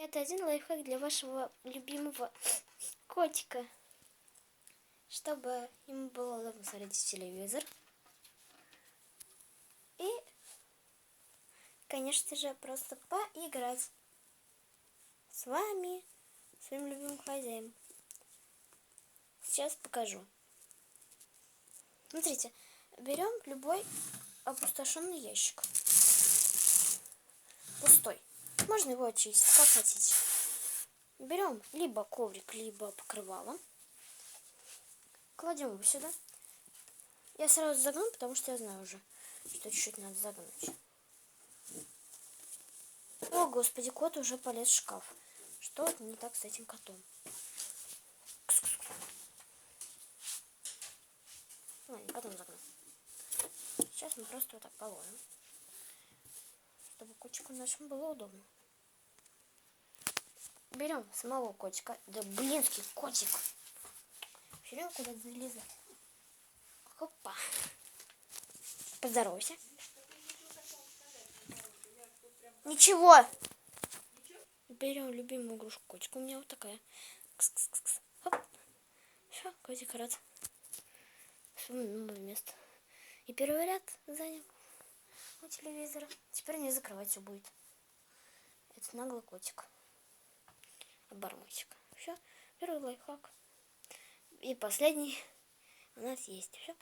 Это один лайфхак для вашего любимого котика, чтобы ему было удобно смотреть телевизор. И, конечно же, просто поиграть с вами, своим любимым хозяином. Сейчас покажу. Смотрите, берем любой опустошенный ящик. Пустой. Можно его очистить, как хотите. Берем либо коврик, либо покрывало. Кладем его сюда. Я сразу загну, потому что я знаю уже, что чуть-чуть надо загнуть. О, господи, кот уже полез в шкаф. Что не так с этим котом? Ладно, потом загну. Сейчас мы просто вот так положим, чтобы котику нашему было удобно. Берем самого котика. Да блинский котик. Все время куда-то залезать. Опа. Поздоровайся. Ничего. Берем любимую игрушку котика. У меня вот такая. Кс-кс-кс. Хоп. Все, котик рад. Новое место. И первый ряд занял у телевизора. Теперь не закрывать все будет. Это наглый котик. Обормотик. Все, первый лайфхак. И последний у нас есть. Все.